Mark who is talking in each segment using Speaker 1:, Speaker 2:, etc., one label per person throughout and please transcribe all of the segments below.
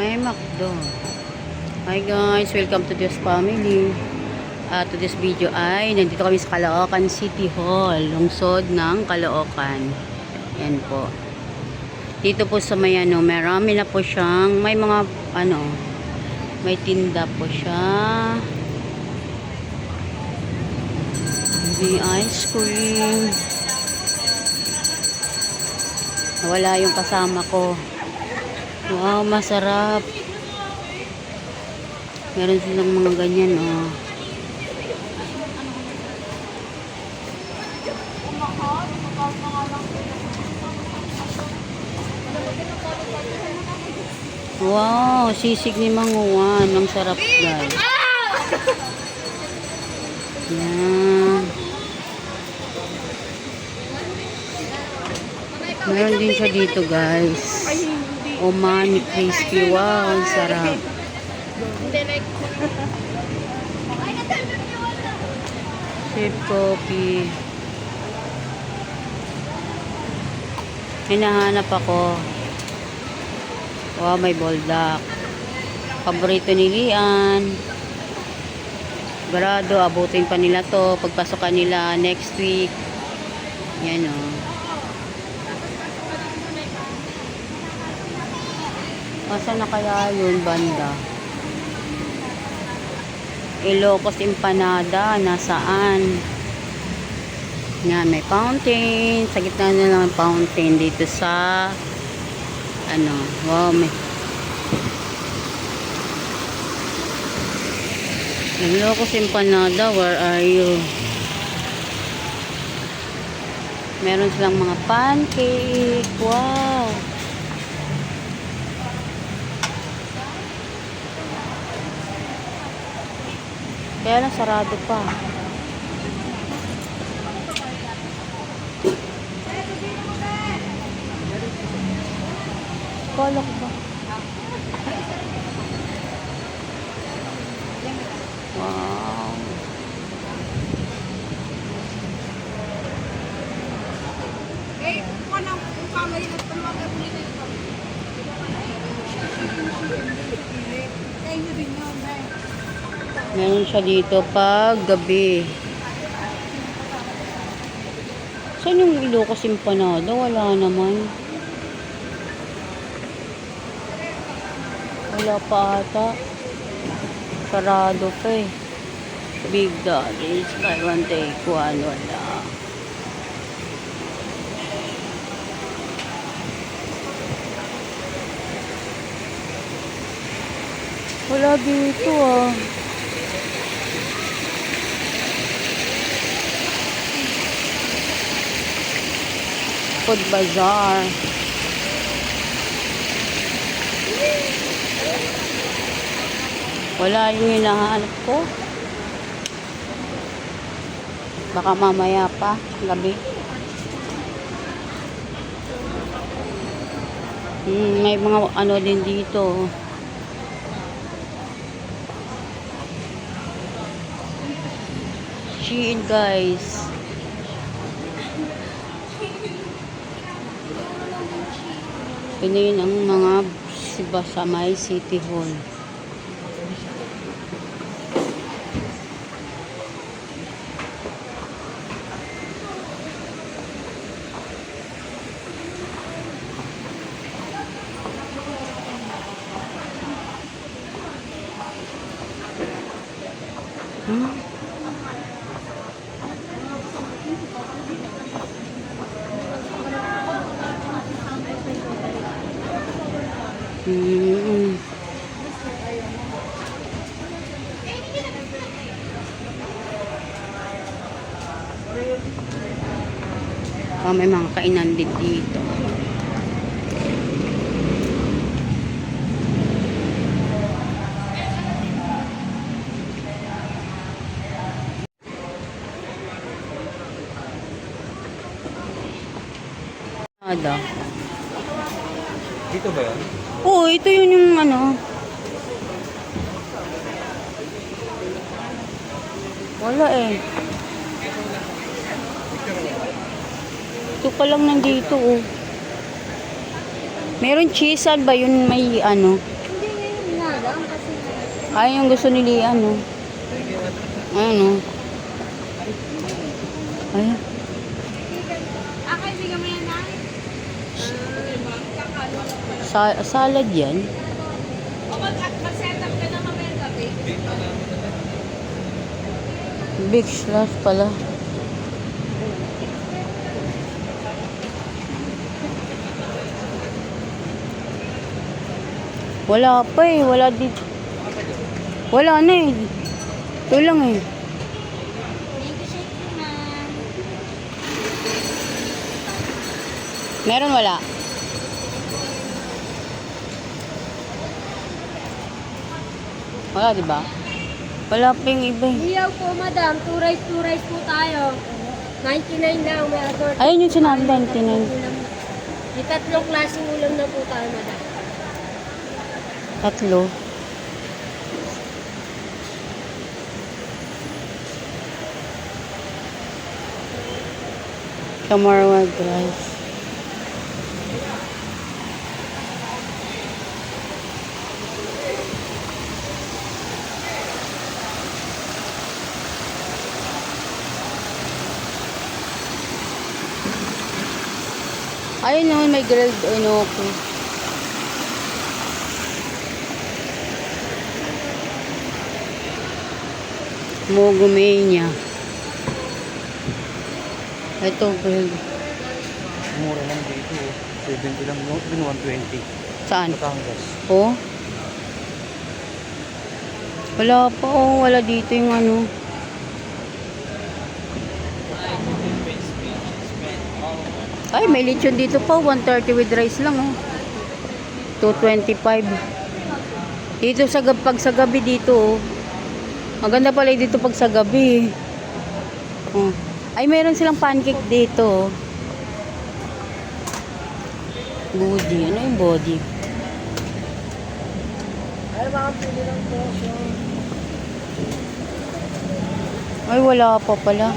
Speaker 1: May McDo. Hi guys, welcome to this family. To this video ay nandito kami sa Caloocan City Hall, lungsod ng Caloocan. Yan po. Dito po sa may marami na po siyang, may mga may tinda po siya. May ice cream. Wala yung kasama ko. Wow, masarap. Meron silang mga ganyan, oh. Wow, sisig ni Manguan. Ang sarap, guys. Yan. Meron din siya dito, guys. Omani crispy. Wow, ang sarap. Sip coffee. Hinahanap ako. Wow, may boldak. Paborito ni Lian. Sigurado, abutin pa nila to. Pagpasokan nila next week. Yan, oh. Masa na kaya yun, banda? Ilocos Empanada, nasaan? Yan, may fountain. Sa gitna na ng fountain dito sa wow, may Ilocos Empanada, where are you? Meron silang mga pancake. Wow. Kaya lang sarado pa. Kala ko ba? Wow. Meron siya dito pag gabi. Saan yung Ilocos Empanada? Wala naman. Wala pa ata. Sarado pa eh. Big Daddy, buy one take one. Wala. Wala dito ah. Food Bazaar. Wala yung hinahanap ko. Baka mamaya pa, gabi. May mga din dito. Shein, guys. Ito yun ang mga sa may City Hall. May mga kainan din dito.
Speaker 2: Dito ba yun?
Speaker 1: Oo, ito yun yung wala eh. Ito pa lang nandito, oh. Meron cheese ba yun, may Ay, yung gusto ni Lian, no? Ano? Ay,
Speaker 3: Kaibigan mo yan, Nay?
Speaker 1: salad yan.
Speaker 3: O mag-set up ka na mamaya gabi?
Speaker 1: Big slash pala. Wala pa eh. Wala dito. Wala na eh. Ito lang eh.
Speaker 3: Mango shake naman.
Speaker 1: Meron wala? Wala, di ba? Wala pa yung iba eh.
Speaker 3: Iyaw po, madam. Two rice po tayo. 99 lang. May assorted.
Speaker 1: Ayun yung sinabi, 99.
Speaker 3: May tatlong klaseng ulam na po tayo, madam.
Speaker 1: Tatlo. Tomorrow rice. Ayun naman, may grilled enoki. Mogumenya. Ito, grilled.
Speaker 2: Mura lang dito. 70 lang, no? 120.
Speaker 1: Saan?
Speaker 2: Batangas.
Speaker 1: Oh? Wala pa, oh. Wala dito yung ano. Ay, may lechon dito pa. 130 with rice lang, oh. 225. Dito pag sa gabi dito, oh. Maganda pala dito pag sa gabi. Oh. Ay, meron silang pancake dito, oh. Body. Ano yung body?
Speaker 3: Ay, baka pili lang po.
Speaker 1: Ay, wala pa pala.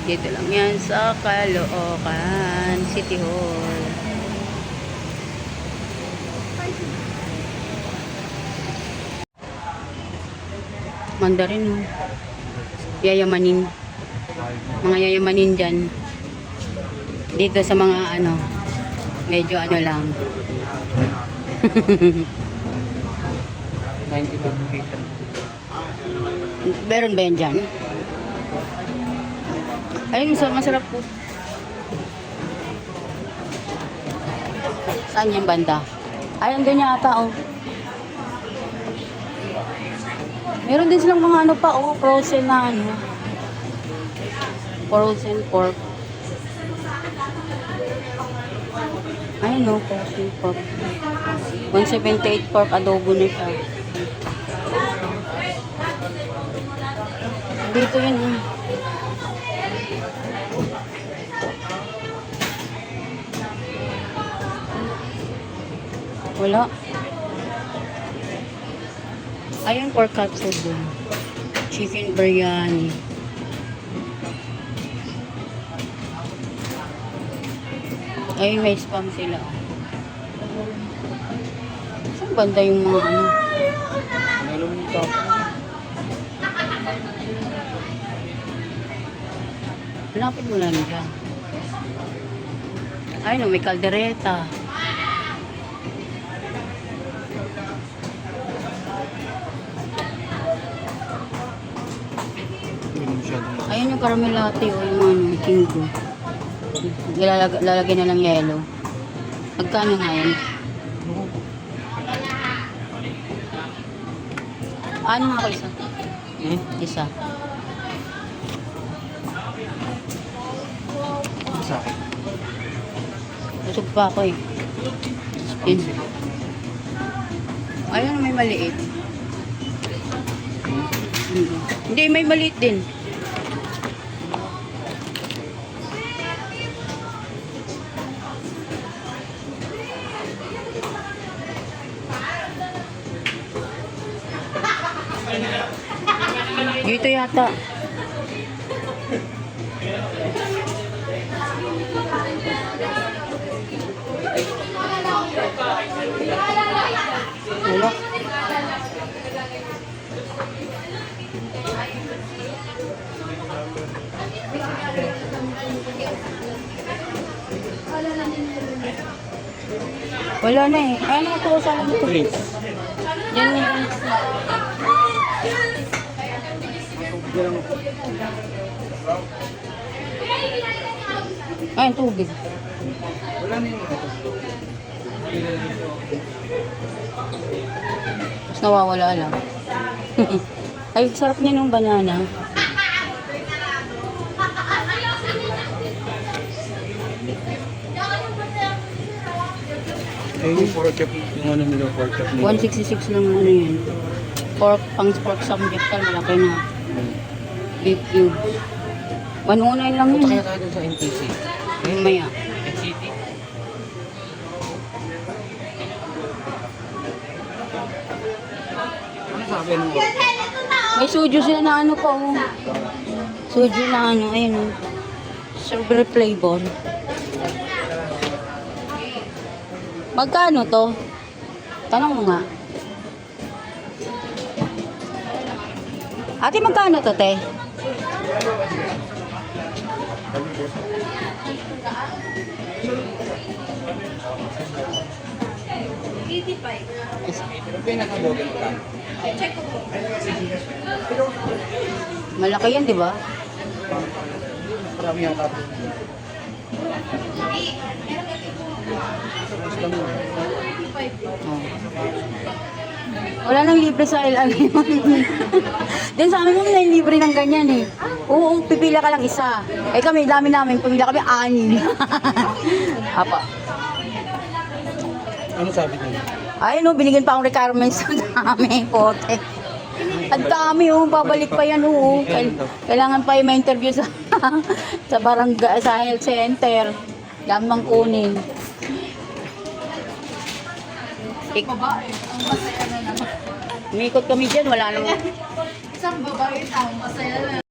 Speaker 1: Dito lang yan sa Caloocan City Hall. Mandarin, oh. Yayamanin. Mga yayamanin dyan. Dito sa mga ano, medyo ano lang.
Speaker 2: 95 kita.
Speaker 1: Meron ba yan dyan? Ayun, masarap po. Saan yung banda? Ay, andun yata, oh. Meron din silang mga ano pa, oh, frozen na ano. Frozen pork. Ayun, no, frozen pork. 178 pork adobo na siya. Dito yun, oh. Wala. Ayun, pork katsu doon. Chicken biryani. Ayun, may spam sila. Saan banda yung mga ano?
Speaker 2: Meron yung top.
Speaker 1: Lapit mo lang dyan. Ayun, may kaldereta. Ayun yung caramel latte o yung ano, kingo. Lalagyan na lang yellow. Magkano nga yan? Ano nga ako isa? Isa.
Speaker 2: Sa akin.
Speaker 1: Busog pa ako eh. Yun. Ayun, may maliit. Hindi, may maliit din. Dito yata. Wala. Wala na eh. Ay, ano ito sa alam ito?
Speaker 2: Drinks.
Speaker 1: Yan na. Ay, tubig.
Speaker 2: Wala na yung ito.
Speaker 1: Tapos nawawala lang. Ay, sarap niya ng banana.
Speaker 2: Eh, yung pork chop, yung ano nila, pork chop nila.
Speaker 1: 166 lang ano yun. Pork, pang pork samgyupsal, malaki na. Beef cube. 109 lang
Speaker 2: Punta
Speaker 1: yun.
Speaker 2: kaya tayo dun sa NTC.
Speaker 1: Mamaya.
Speaker 2: NCT. Ano sabi mo?
Speaker 1: May suju sila na ano pa oh. Suju na ano, ayun oh. Strawberry flavor. Magkano to? Tanong mo nga. Ate, magkano to, te?
Speaker 2: Pero pinaka-double ka.
Speaker 1: Malaki yan, di ba?
Speaker 2: Marami yung kapo.
Speaker 1: Oh. Wala nang libre sa LR yun. Din sa amin mo na libre ng ganyan eh. Oo, pipila ka lang isa. Eh kami, dami namin, pumila kami 6. Apa.
Speaker 2: Ano sabi nila?
Speaker 1: Ay no, binigyan pa akong requirements sa dami, pote. Ang dami oh, babalik pa yan oh. Kailangan pa yung ma-interview sa sa barangay, sa health center. Lamang kunin. Umikot kami dyan, wala nang...
Speaker 3: Isang babae tao, masaya na.